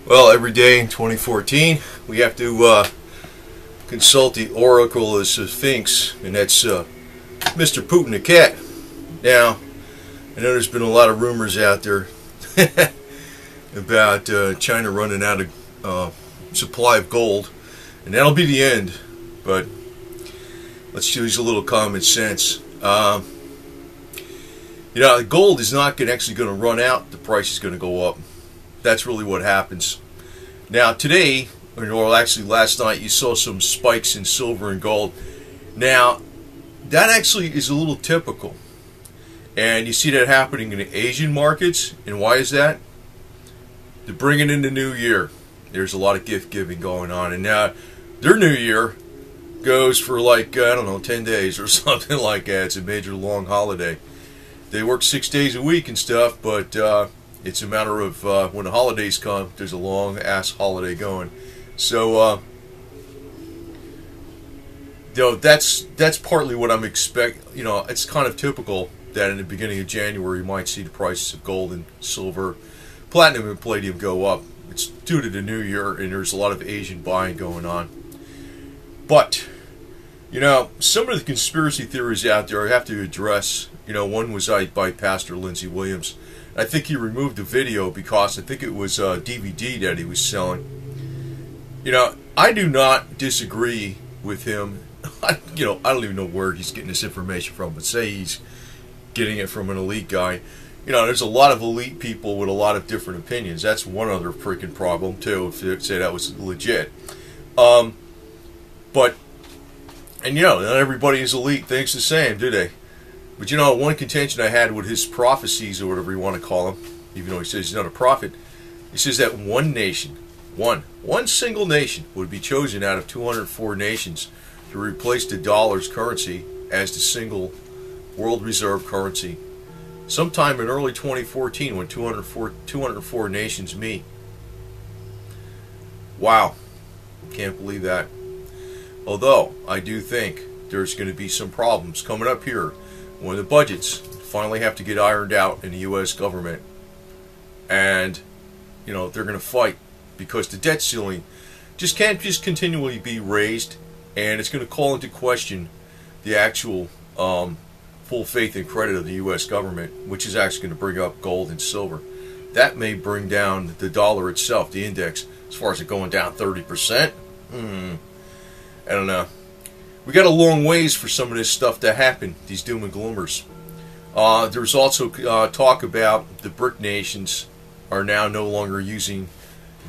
Well, every day in 2014, we have to consult the Oracle of Sphinx, and that's Mr. Putin the cat. Now, I know there's been a lot of rumors out there about China running out of supply of gold, and that'll be the end. But let's use a little common sense. The gold is not actually going to run out. The price is going to go up. That's really what happens. Now today, or actually last night, you saw some spikes in silver and gold. Now, that actually is a little typical. And you see that happening in the Asian markets. And why is that? They're bringing in the new year. There's a lot of gift giving going on. And now, their new year goes for like, I don't know, 10 days or something like that. It's a major long holiday. They work 6 days a week and stuff, but it's a matter of when the holidays come, there's a long ass holiday going. So that's partly what I'm expecting. It's kind of typical that in the beginning of January you might see the prices of gold and silver, platinum and palladium go up. It's due to the new year, and there's a lot of Asian buying going on. But some of the conspiracy theories out there I have to address. One was by Pastor Lindsey Williams. I think he removed the video because I think it was a DVD that he was selling. I do not disagree with him. I don't even know where he's getting this information from, but say he's getting it from an elite guy. There's a lot of elite people with a lot of different opinions. That's one other freaking problem too, if you say that was legit. Not everybody is elite thinks the same, do they? But one contention I had with his prophecies, or whatever you want to call them, even though he says he's not a prophet, he says that one nation, one single nation would be chosen out of 204 nations to replace the dollar's currency as the single world reserve currency sometime in early 2014 when 204 nations meet. Wow. Can't believe that. Although, I do think there's going to be some problems coming up here when the budgets finally have to get ironed out in the U.S. government. And, they're going to fight because the debt ceiling can't continually be raised, and it's going to call into question the actual full faith and credit of the U.S. government, which is actually going to bring up gold and silver. That may bring down the dollar itself, the index, as far as it going down 30%. I don't know. We got a long ways for some of this stuff to happen, these doom and gloomers. There's also talk about the BRIC nations are now no longer using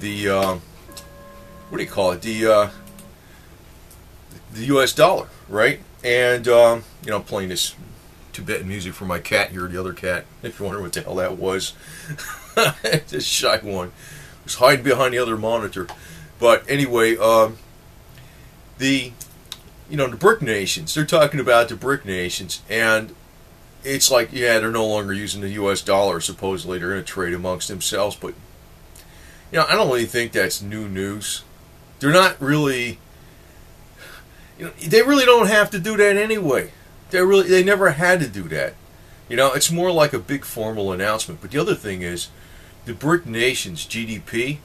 the, what do you call it, the U.S. dollar, right? And, I'm playing this Tibetan music for my cat here, the other cat, if you wonder what the hell that was. This shy one was hiding behind the other monitor. But anyway, the BRIC nations, they're talking about the BRIC nations, and it's like, yeah, they're no longer using the U.S. dollar, supposedly. They're going to trade amongst themselves, but, I don't really think that's new news. They're not really, they really don't have to do that anyway. They never had to do that. It's more like a big formal announcement. But the other thing is, the BRIC nations' GDP,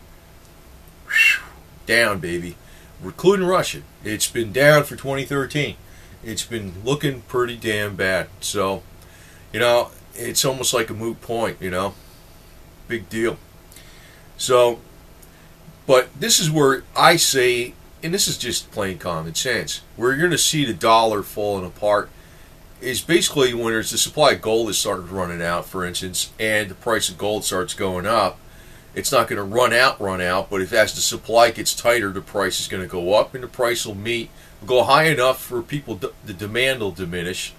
down, baby. Including Russia. It's been down for 2013. It's been looking pretty damn bad. So, it's almost like a moot point, Big deal. So, but this is where I say, and this is just plain common sense, where you're going to see the dollar falling apart is basically when there's the supply of gold is starting running out, for instance, and the price of gold starts going up. It's not going to run out, but if as the supply gets tighter, the price is going to go up, and the price will go high enough for people, the demand will diminish.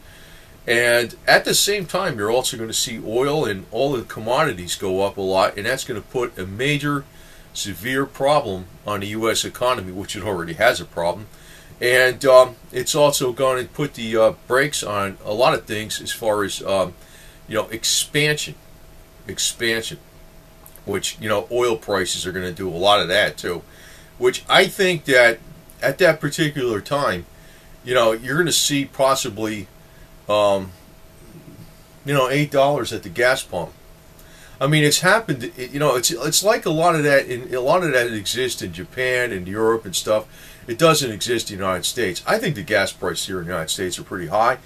And at the same time, you're also going to see oil and all the commodities go up a lot, and that's going to put a major, severe problem on the U.S. economy, which it already has a problem. And it's also going to put the brakes on a lot of things as far as, expansion. Which, oil prices are going to do a lot of that too. Which I think that at that particular time, you're going to see possibly, $8 at the gas pump. I mean, it's happened. You know, it's like a lot of that. A lot of that exists in Japan and Europe and stuff. It doesn't exist in the United States. I think the gas prices here in the United States are pretty high,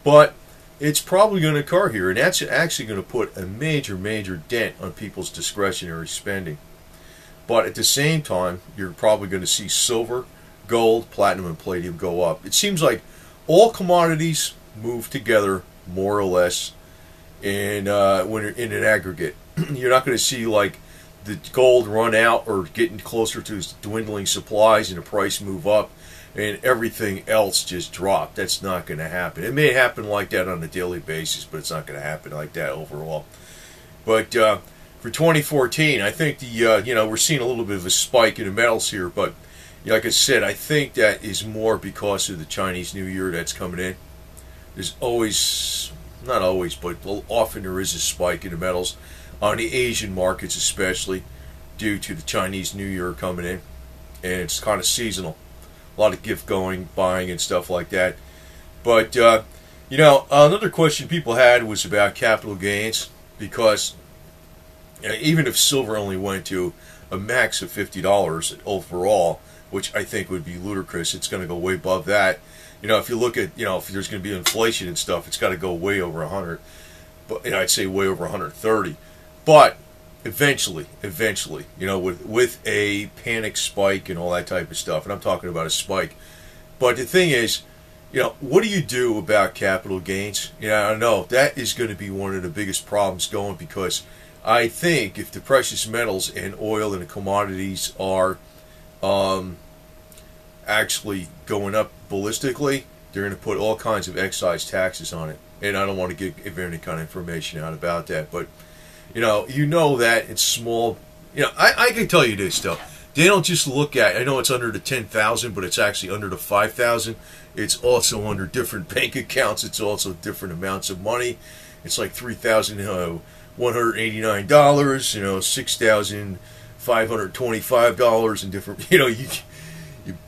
but it's probably going to occur here, and that's actually going to put a major dent on people's discretionary spending. But at the same time, you're probably going to see silver, gold, platinum, and palladium go up. It seems like all commodities move together more or less. And when you're in an aggregate, you're not going to see like the gold run out or getting closer to dwindling supplies and the price move up and everything else just drop. That's not going to happen. It may happen like that on a daily basis, but it's not going to happen like that overall. But for 2014, I think the you know, we're seeing a little bit of a spike in the metals here, but like I said, I think that is more because of the Chinese New Year that's coming in. There's always, not always, but often there is a spike in the metals on the Asian markets, especially due to the Chinese New Year coming in, and it's kind of seasonal. A lot of gift going, buying, and stuff like that. But you know, another question people had was about capital gains, because even if silver only went to a max of $50 overall, which I think would be ludicrous, it's going to go way above that. You know, if you look at, you know, if there's going to be inflation and stuff, it's got to go way over 100. But you know, I'd say way over 130. But eventually, you know, with a panic spike and all that type of stuff, and I'm talking about a spike. But the thing is, you know, what do you do about capital gains? You know, I know that is going to be one of the biggest problems going, because I think if the precious metals and oil and the commodities are actually going up ballistically, they're going to put all kinds of excise taxes on it. And I don't want to give any kind of information out about that, but you know that it's small. You know, I can tell you this though. They don't just look at, I know it's under the 10,000, but it's actually under the 5,000. It's also under different bank accounts. It's also different amounts of money. It's like $3,189, you know, $6,525 and different, you know, you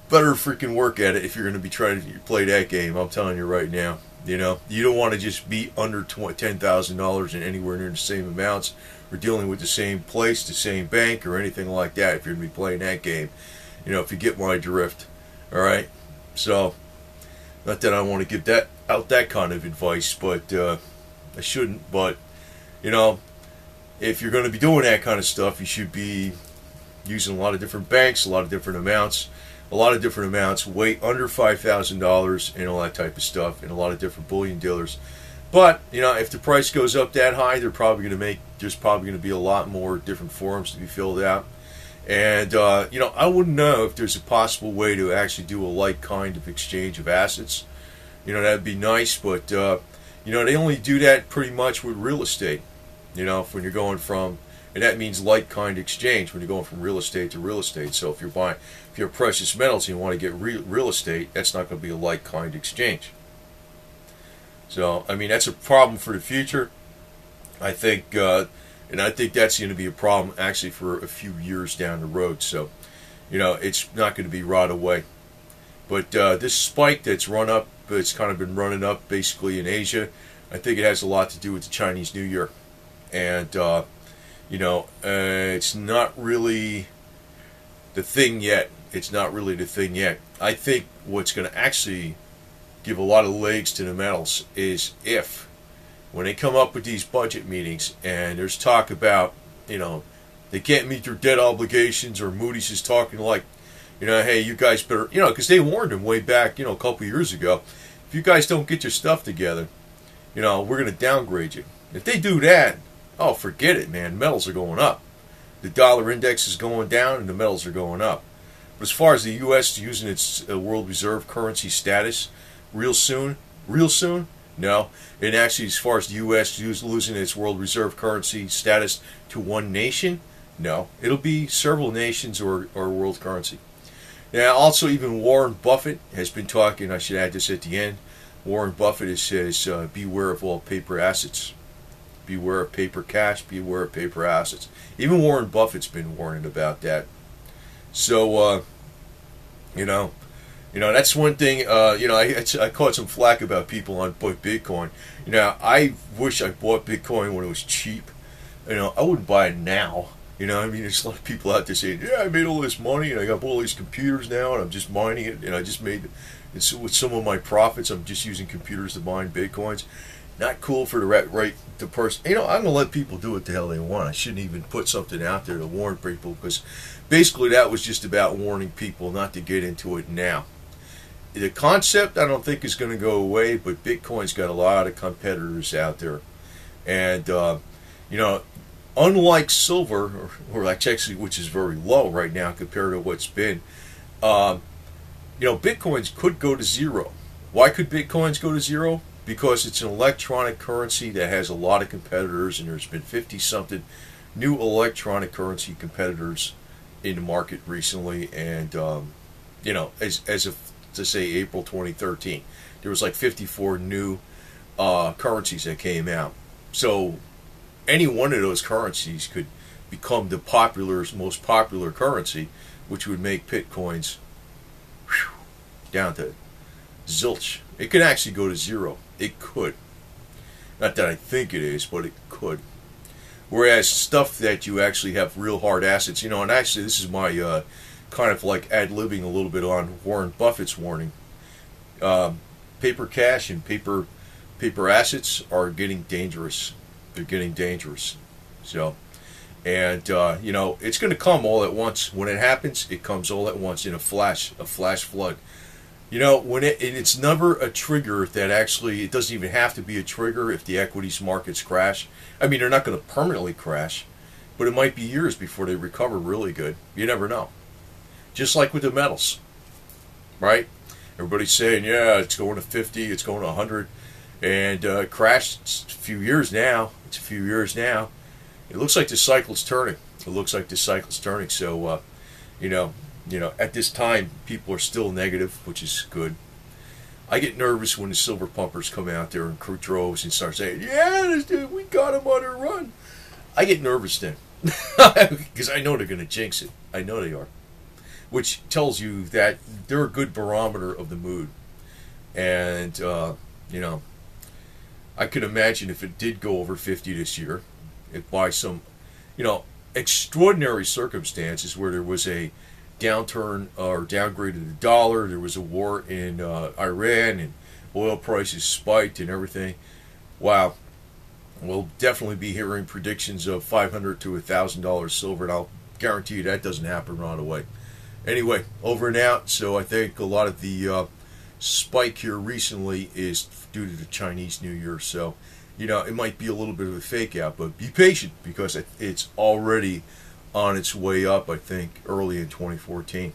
better freaking work at it if you're going to be trying to play that game. I'm telling you right now. You know, you don't want to just be under $10,000 and anywhere near the same amounts, or dealing with the same place, the same bank, or anything like that if you're going to be playing that game. You know, if you get my drift. All right? So, not that I want to give out that kind of advice, but I shouldn't. But, you know, if you're going to be doing that kind of stuff, you should be using a lot of different banks, a lot of different amounts. A lot of different amounts, way under $5,000 and all that type of stuff, and a lot of different bullion dealers. But, you know, if the price goes up that high, there's probably going to be a lot more different forms to be filled out. And, you know, I wouldn't know if there's a possible way to actually do a like kind of exchange of assets. You know, that'd be nice, but, you know, they only do that pretty much with real estate. You know, when you're going from, and that means like kind exchange when you're going from real estate to real estate. So if you're buying, if you're precious metals and you want to get real estate, that's not going to be a like kind exchange. So I mean, that's a problem for the future. I think, and I think that's going to be a problem actually for a few years down the road. So, you know, it's not going to be right away. But this spike that's run up, it's kind of been running up basically in Asia. I think it has a lot to do with the Chinese New Year, and you know, it's not really the thing yet. It's not really the thing yet. I think what's going to actually give a lot of legs to the metals is if, when they come up with these budget meetings and there's talk about, you know, they can't meet their debt obligations, or Moody's is talking like, you know, hey, you guys better, you know, because they warned them way back, you know, a couple years ago, if you guys don't get your stuff together, you know, we're going to downgrade you. If they do that, oh, forget it, man. Metals are going up. The dollar index is going down and the metals are going up. But as far as the U.S. using its world reserve currency status real soon, no. And actually, as far as the U.S. losing its world reserve currency status to one nation, no. It'll be several nations or world currency. Now, also, even Warren Buffett has been talking, I should add this at the end, Warren Buffett says, beware of all paper assets. Beware of paper cash, beware of paper assets. Even Warren Buffett's been warning about that. So, you know, that's one thing, you know, I caught some flack about people on Bitcoin. You know, I wish I bought Bitcoin when it was cheap. You know, I wouldn't buy it now. You know, I mean, there's a lot of people out there saying, yeah, I made all this money and I got all these computers now and I'm just mining it and I just made, and so with some of my profits, I'm just using computers to mine Bitcoins. Not cool for the person. You know, I'm going to let people do what the hell they want. I shouldn't even put something out there to warn people, because basically that was just about warning people not to get into it now. The concept, I don't think, is going to go away, but Bitcoin's got a lot of competitors out there. And, you know, unlike silver, or actually, which is very low right now compared to what's been, you know, Bitcoins could go to zero. Why could Bitcoins go to zero? Because it's an electronic currency that has a lot of competitors, and there's been 50-something new electronic currency competitors in the market recently. And, you know, as of, to say, April 2013, there was like 54 new currencies that came out. So any one of those currencies could become the most popular currency, which would make Bitcoins down to zilch. It could actually go to zero. It could. Not that I think it is, but it could. Whereas stuff that you actually have real hard assets, you know, and actually this is my kind of like ad-libbing a little bit on Warren Buffett's warning. Paper cash and paper assets are getting dangerous. They're getting dangerous. So, and you know, it's going to come all at once. When it happens, it comes all at once in a flash flood. You know, when it's never a trigger that actually, it doesn't even have to be a trigger if the equities markets crash. I mean, they're not going to permanently crash, but it might be years before they recover really good. You never know. Just like with the metals, right? Everybody's saying, yeah, it's going to 50, it's going to 100, and crashed. It's a few years now. It's a few years now. It looks like the cycle's turning. It looks like the cycle's turning. So, you know, at this time, people are still negative, which is good. I get nervous when the silver pumpers come out there in crew droves and start saying, yeah, we got them on a run. I get nervous then, because I know they're going to jinx it. I know they are. Which tells you that they're a good barometer of the mood. And, you know, I could imagine if it did go over 50 this year, if by some, you know, extraordinary circumstances where there was a downturn or downgrade of the dollar, there was a war in Iran, and oil prices spiked and everything. Wow. We'll definitely be hearing predictions of $500 to $1,000 silver, and I'll guarantee you that doesn't happen right away. Anyway, over and out. So I think a lot of the spike here recently is due to the Chinese New Year. So, you know, it might be a little bit of a fake out, but be patient, because it's already on its way up, I think, early in 2014.